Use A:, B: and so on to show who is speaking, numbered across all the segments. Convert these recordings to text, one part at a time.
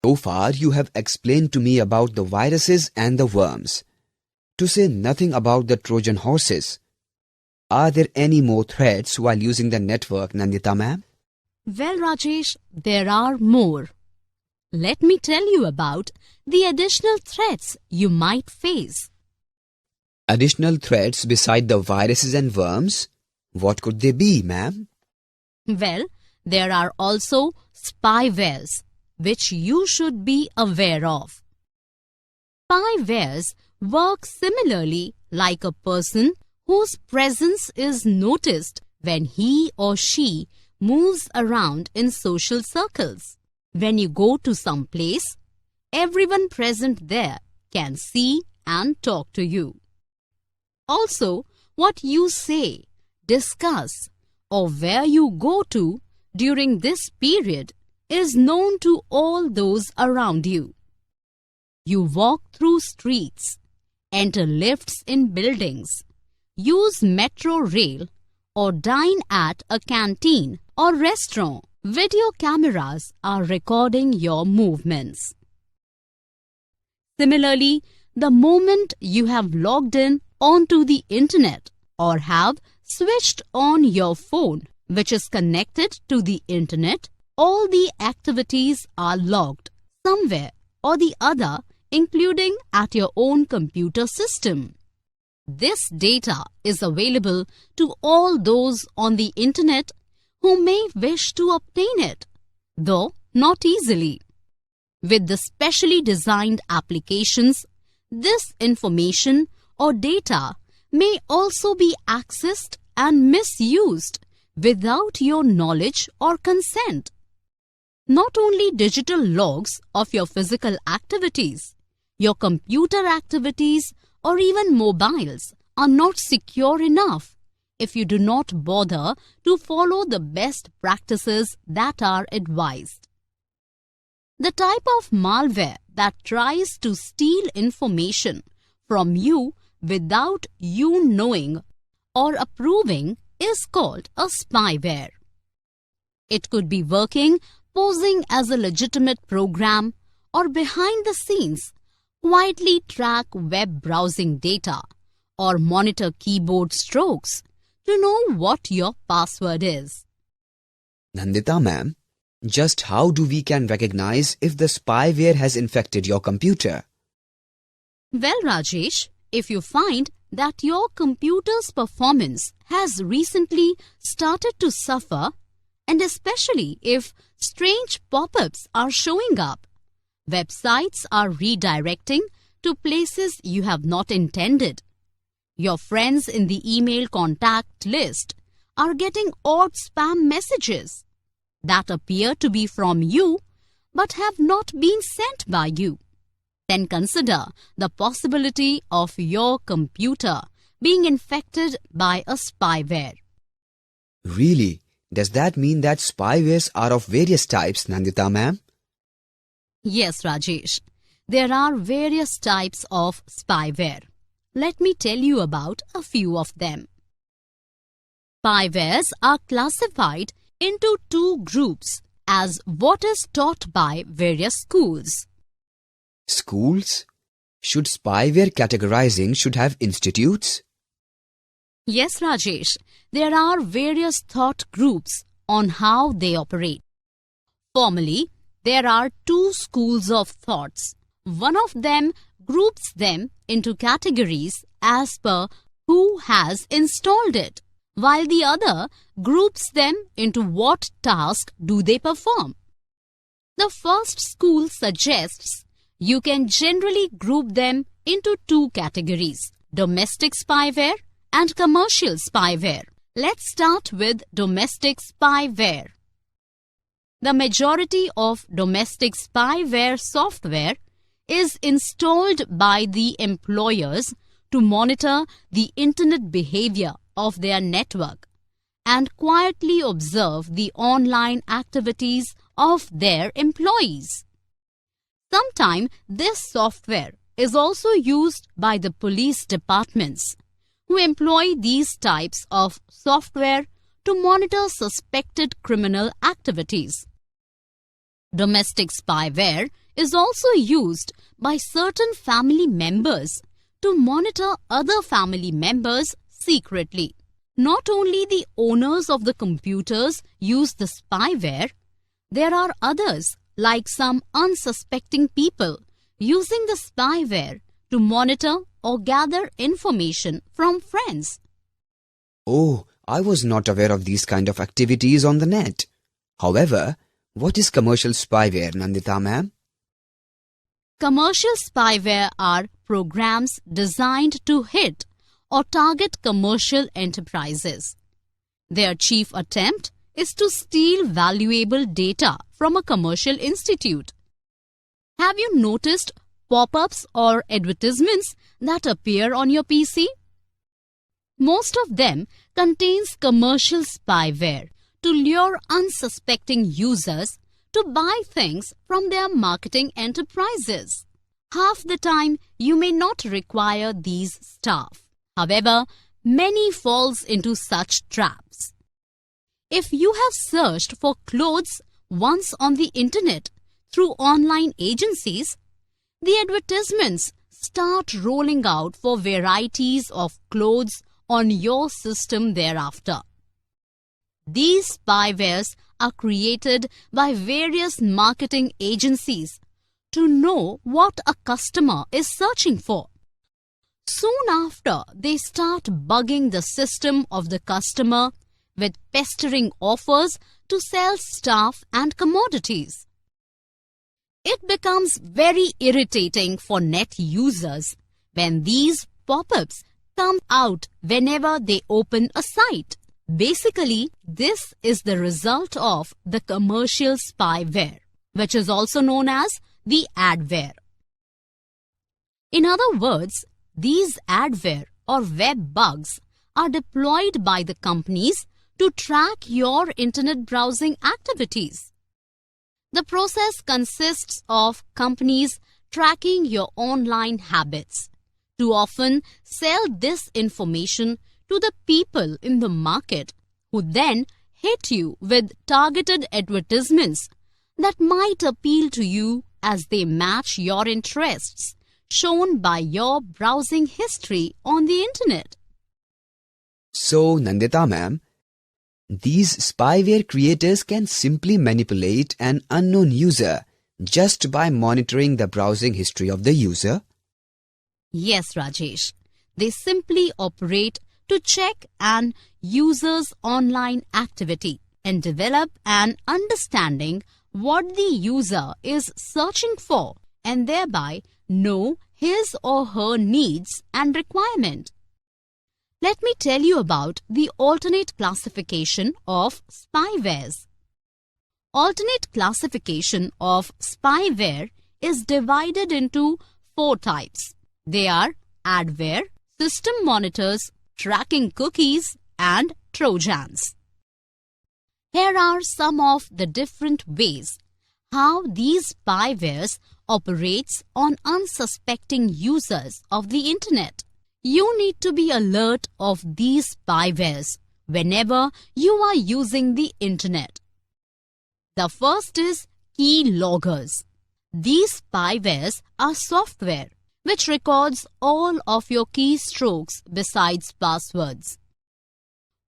A: So far, you have explained to me about the viruses and the worms, to say nothing about the Trojan horses. Are there any more threats while using the network, Nandita ma'am?
B: Well, Rajesh, there are more. Let me tell you about the additional threats you might face.
A: Additional threats beside the viruses and worms? What could they be, ma'am?
B: Well, there are also spywares, which you should be aware of. Spywares work similarly like a person whose presence is noticed when he or she moves around in social circles. When you go to some place, everyone present there can see and talk to you. Also, what you say, discuss, or where you go to during this period is known to all those around you. You walk through streets, enter lifts in buildings, use metro rail, or dine at a canteen or restaurant. Video cameras are recording your movements. Similarly, the moment you have logged in onto the internet or have switched on your phone, which is connected to the internet, all the activities are logged somewhere or the other, including at your own computer system. This data is available to all those on the internet who may wish to obtain it, though not easily. With the specially designed applications, this information or data may also be accessed and misused without your knowledge or consent. Not only digital logs of your physical activities, your computer activities or even mobiles are not secure enough if you do not bother to follow the best practices that are advised. The type of malware that tries to steal information from you without you knowing or approving is called a spyware. It could be working, posing as a legitimate program, or behind the scenes, quietly track web browsing data or monitor keyboard strokes to know what your password is.
A: Nandita ma'am, just how do we can recognize if the spyware has infected your computer?
B: Well, Rajesh, if you find that your computer's performance has recently started to suffer, and especially if strange pop-ups are showing up, websites are redirecting to places you have not intended, your friends in the email contact list are getting odd spam messages that appear to be from you but have not been sent by you, then consider the possibility of your computer being infected by a spyware.
A: Really? Does that mean that spywares are of various types, Nandita ma'am?
B: Yes, Rajesh. There are various types of spyware. Let me tell you about a few of them. Spywares are classified into two groups as what is taught by various schools.
A: Schools? Should spyware categorizing should have institutes?
B: Yes, Rajesh. There are various thought groups on how they operate. Formally, there are two schools of thoughts. One of them groups them into categories as per who has installed it, while the other groups them into what task do they perform. The first school suggests you can generally group them into two categories: domestic spyware and commercial spyware. Let's start with domestic spyware. The majority of domestic spyware software is installed by the employers to monitor the internet behavior of their network and quietly observe the online activities of their employees. Sometimes this software is also used by the police departments, who employ these types of software to monitor suspected criminal activities. Domestic spyware is also used by certain family members to monitor other family members secretly. Not only the owners of the computers use the spyware, there are others, like some unsuspecting people, using the spyware to monitor or gather information from friends.
A: Oh, I was not aware of these kind of activities on the net. However, what is commercial spyware, Nandita ma'am?
B: Commercial spyware are programs designed to hit or target commercial enterprises. Their chief attempt is to steal valuable data from a commercial institute. Have you noticed pop-ups or advertisements that appear on your PC? Most of them contains commercial spyware to lure unsuspecting users to buy things from their marketing enterprises. Half the time, you may not require these stuff. However, many falls into such traps. If you have searched for clothes once on the internet through online agencies, the advertisements start rolling out for varieties of clothes on your system thereafter. These spywares are created by various marketing agencies to know what a customer is searching for. Soon after, they start bugging the system of the customer with pestering offers to sell stuff and commodities. It becomes very irritating for net users when these pop-ups come out whenever they open a site. Basically, this is the result of the commercial spyware, which is also known as the adware. In other words, these adware or web bugs are deployed by the companies to track your internet browsing activities. The process consists of companies tracking your online habits to often sell this information to the people in the market, who then hit you with targeted advertisements that might appeal to you as they match your interests shown by your browsing history on the internet.
A: So, Nandita ma'am, these spyware creators can simply manipulate an unknown user just by monitoring the browsing history of the user?
B: Yes, Rajesh. They simply operate to check an user's online activity and develop an understanding what the user is searching for and thereby know his or her needs and requirement. Let me tell you about the alternate classification of spywares. Alternate classification of spyware is divided into 4 types. They are adware, system monitors, tracking cookies, and Trojans. Here are some of the different ways how these spywares operates on unsuspecting users of the internet. You need to be alert of these spywares whenever you are using the internet. The first is keyloggers. These spywares are software which records all of your keystrokes besides passwords.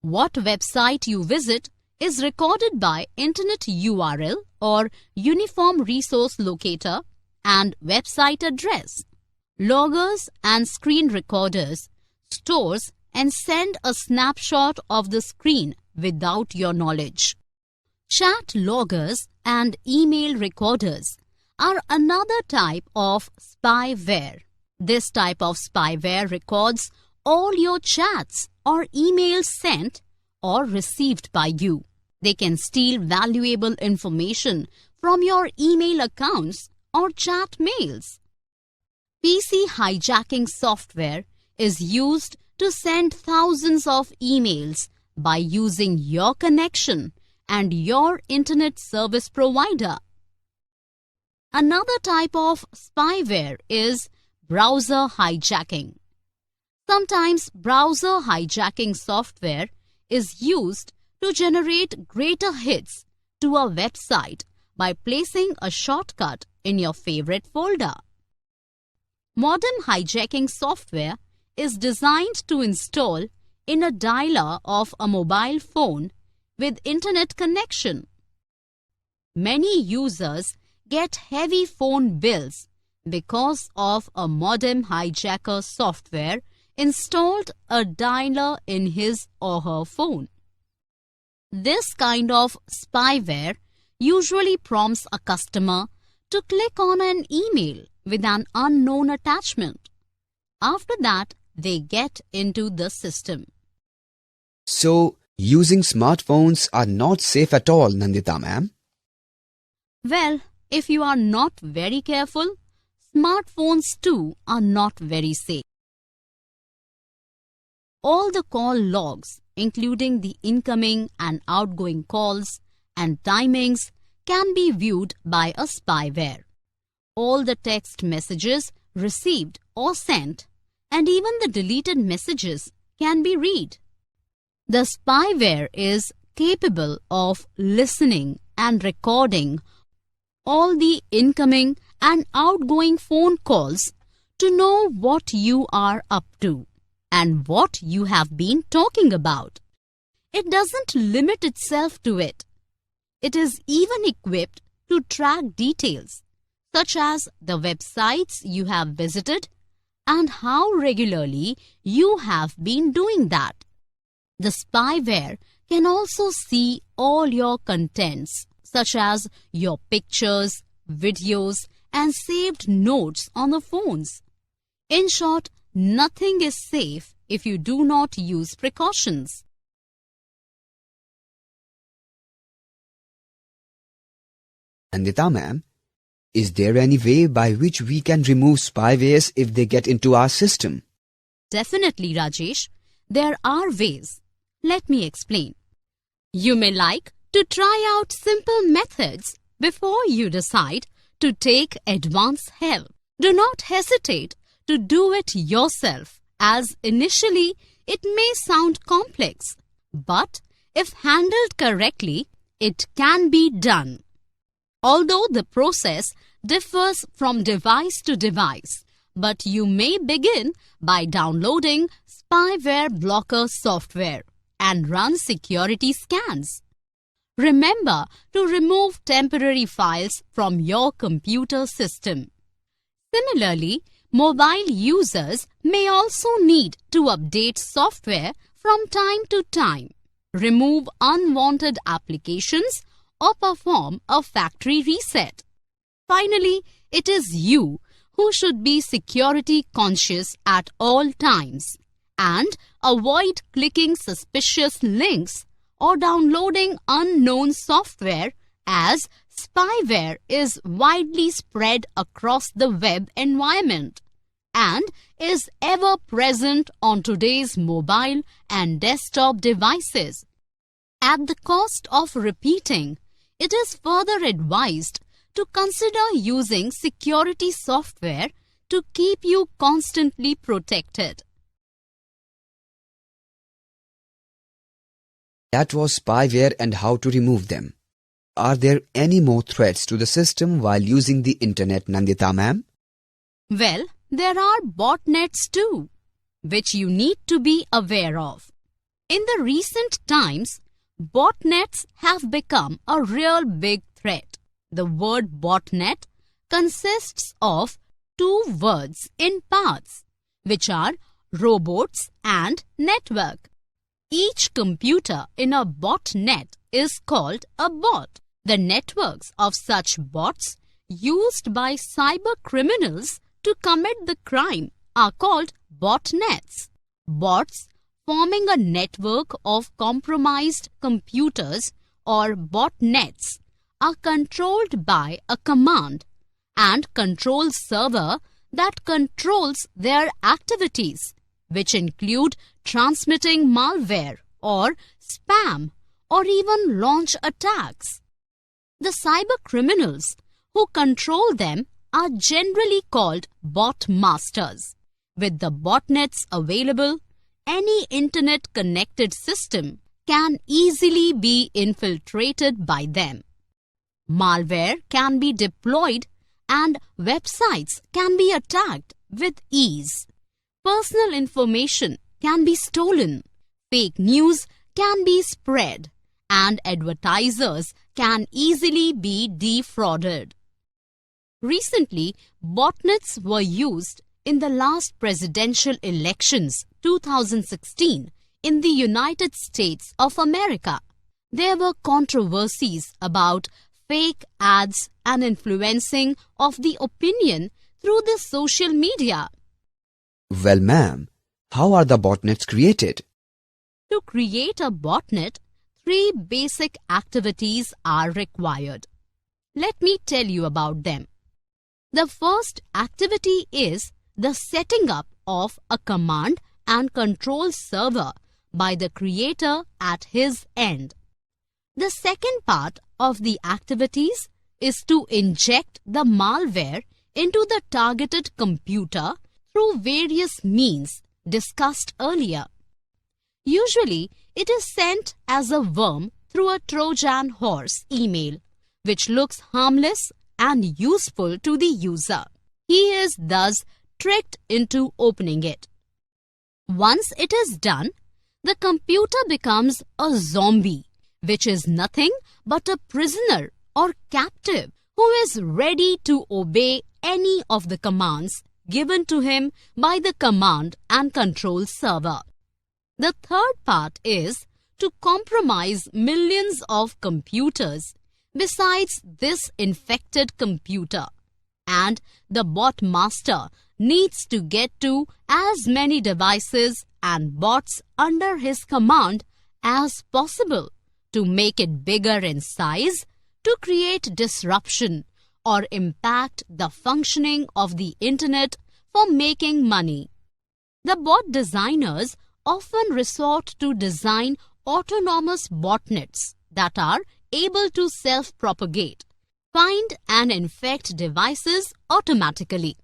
B: What website you visit is recorded by Internet URL or Uniform Resource Locator and website address. Loggers and screen recorders stores and send a snapshot of the screen without your knowledge. Chat loggers and email recorders are another type of spyware. This type of spyware records all your chats or emails sent or received by you. They can steal valuable information from your email accounts or chat mails. PC hijacking software is used to send thousands of emails by using your connection and your internet service provider. Another type of spyware is browser hijacking. Sometimes browser hijacking software is used to generate greater hits to a website by placing a shortcut in your favorite folder. Modem hijacking software is designed to install in a dialer of a mobile phone with internet connection. Many users get heavy phone bills because of a modem hijacker software installed a dialer in his or her phone. This kind of spyware usually prompts a customer to click on an email with an unknown attachment. After that, they get into the system.
A: So, using smartphones are not safe at all, Nandita ma'am.
B: Well, if you are not very careful, smartphones too are not very safe. All the call logs, including the incoming and outgoing calls and timings, can be viewed by a spyware. All the text messages received or sent, and even the deleted messages can be read. The spyware is capable of listening and recording all the incoming and outgoing phone calls to know what you are up to and what you have been talking about. It doesn't limit itself to it. It is even equipped to track details such as the websites you have visited and how regularly you have been doing that. The spyware can also see all your contents such as your pictures, videos, and saved notes on the phones. In short, nothing is safe if you do not use precautions.
A: Nandita ma'am, is there any way by which we can remove spywares if they get into our system?
B: Definitely, Rajesh. There are ways. Let me explain. You may like to try out simple methods before you decide to take advanced help. Do not hesitate to do it yourself, as initially it may sound complex, but if handled correctly, it can be done. Although the process differs from device to device, but you may begin by downloading spyware blocker software and run security scans. Remember to remove temporary files from your computer system. Similarly, mobile users may also need to update software from time to time, remove unwanted applications, or perform a factory reset. Finally, it is you who should be security conscious at all times and avoid clicking suspicious links or downloading unknown software, as spyware is widely spread across the web environment and is ever present on today's mobile and desktop devices. At the cost of repeating, it is further advised to consider using security software to keep you constantly protected.
A: That was spyware and how to remove them. Are there any more threats to the system while using the internet, Nandita ma'am?
B: Well, there are botnets too, which you need to be aware of. In the recent times, botnets have become a real big threat. The word botnet consists of two words in parts, which are robots and network. Each computer in a botnet is called a bot. The networks of such bots used by cyber criminals to commit the crime are called botnets. Bots forming a network of compromised computers or botnets are controlled by a command and control server that controls their activities, which include transmitting malware or spam or even launch attacks. The cyber criminals who control them are generally called bot masters. With the botnets available, any internet-connected system can easily be infiltrated by them. Malware can be deployed and websites can be attacked with ease. Personal information can be stolen, fake news can be spread, and advertisers can easily be defrauded. Recently, botnets were used in the last presidential elections 2016 in the United States of America. There were controversies about fake ads and influencing of the opinion through the social media.
A: Well, ma'am, how are the botnets created?
B: To create a botnet, 3 basic activities are required. Let me tell you about them. The first activity is the setting up of a command and control server by the creator at his end. The second part of the activities is to inject the malware into the targeted computer through various means discussed earlier. Usually, it is sent as a worm through a Trojan horse email, which looks harmless and useful to the user. He is thus tricked into opening it. Once it is done, the computer becomes a zombie, which is nothing but a prisoner or captive who is ready to obey any of the commands given to him by the command and control server. The third part is to compromise millions of computers besides this infected computer, and the bot master needs to get to as many devices and bots under his command as possible to make it bigger in size, to create disruption or impact the functioning of the internet for making money. The bot designers often resort to design autonomous botnets that are able to self-propagate, find and infect devices automatically.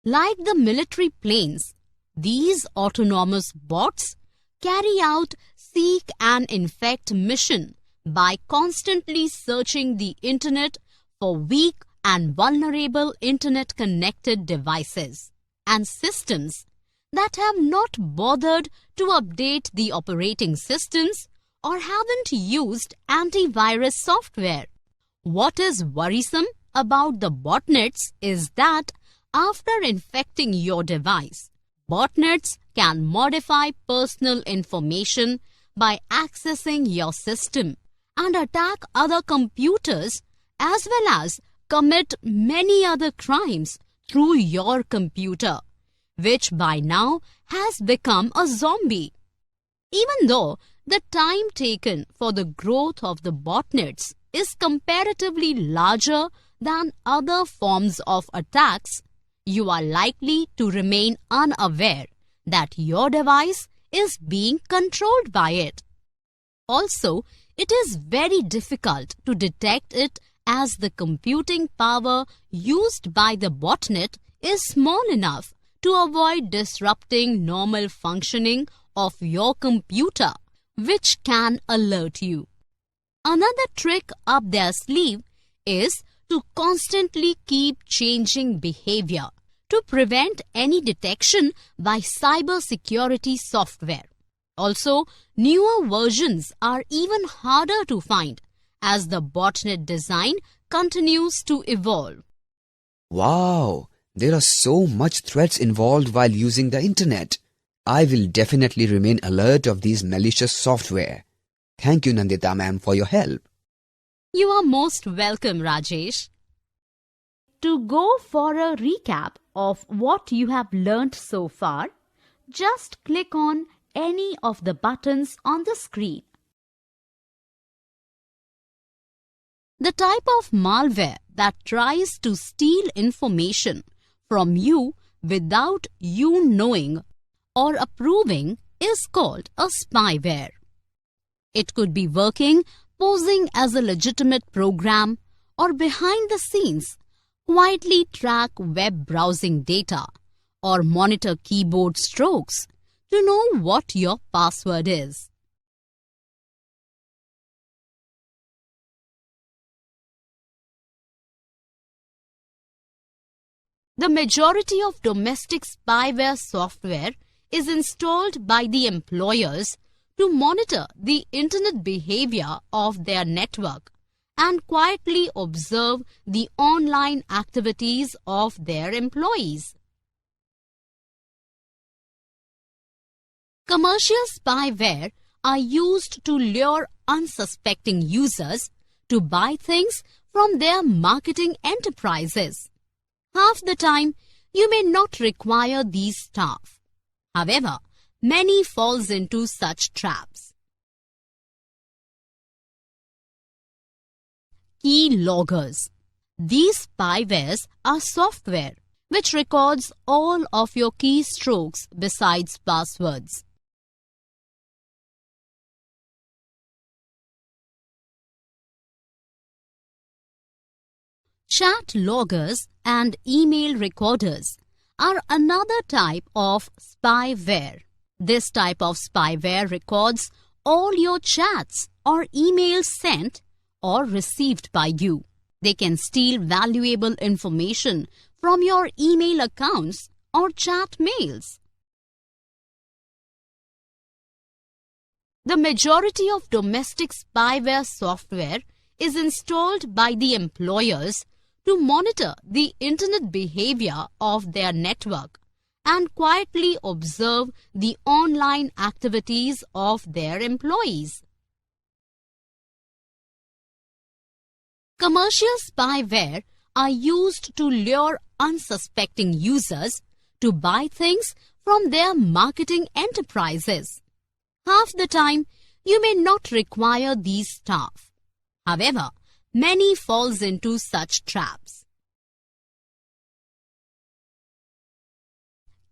B: Like the military planes, these autonomous bots carry out seek and infect mission by constantly searching the internet for weak and vulnerable internet-connected devices and systems that have not bothered to update the operating systems or haven't used antivirus software. What is worrisome about the botnets is that after infecting your device, botnets can modify personal information by accessing your system and attack other computers as well as commit many other crimes through your computer, which by now has become a zombie. Even though the time taken for the growth of the botnets is comparatively larger than other forms of attacks, you are likely to remain unaware that your device is being controlled by it. Also, it is very difficult to detect it as the computing power used by the botnet is small enough to avoid disrupting normal functioning of your computer, which can alert you. Another trick up their sleeve is to constantly keep changing behavior to prevent any detection by cybersecurity software. Also, newer versions are even harder to find as the botnet design continues to evolve.
A: Wow, there are so much threats involved while using the internet. I will definitely remain alert of these malicious software. Thank you, Nandita ma'am, for your help.
B: You are most welcome, Rajesh. To go for a recap of what you have learnt so far, just click on any of the buttons on the screen. The type of malware that tries to steal information from you without you knowing or approving is called a spyware. It could be working, posing as a legitimate program, or behind the scenes, quietly track web browsing data or monitor keyboard strokes to know what your password is. The majority of domestic spyware software is installed by the employers to monitor the internet behavior of their network and quietly observe the online activities of their employees. Commercial spyware are used to lure unsuspecting users to buy things from their marketing enterprises. Half the time, you may not require these staff. However, many falls into such traps. Key loggers. These spywares are software which records all of your keystrokes besides passwords. Chat loggers and email recorders are another type of spyware. This type of spyware records all your chats or emails sent or received by you. They can steal valuable information from your email accounts or chat mails. The majority of domestic spyware software is installed by the employers to monitor the internet behavior of their network and quietly observe the online activities of their employees. Commercial spyware are used to lure unsuspecting users to buy things from their marketing enterprises. Half the time, you may not require these staff. However, many falls into such traps.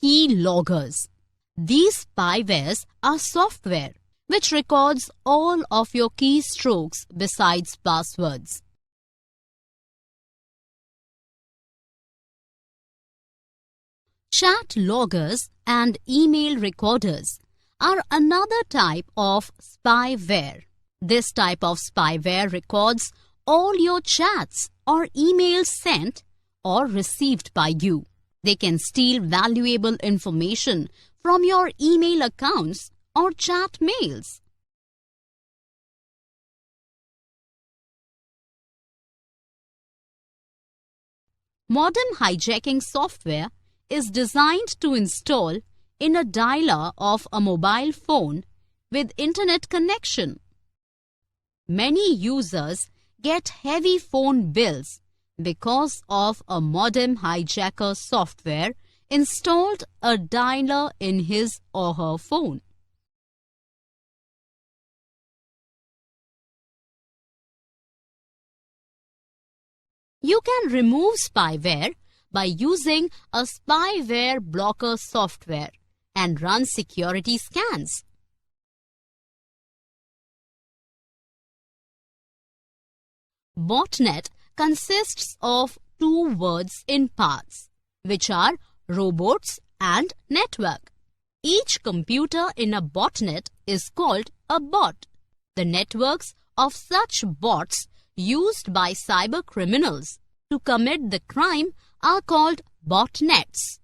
B: Key loggers. These spywares are software which records all of your keystrokes besides passwords. Chat loggers and email recorders are another type of spyware. This type of spyware records all your chats or emails sent or received by you. They can steal valuable information from your email accounts or chat mails. Modern hijacking software is designed to install in a dialer of a mobile phone with internet connection. Many users get heavy phone bills because of a modem hijacker software installed a dialer in his or her phone. You can remove spyware by using a spyware blocker software and run security scans. Botnet consists of two words in parts, which are robots and network. Each computer in a botnet is called a bot. The networks of such bots used by cyber criminals to commit the crime are called botnets.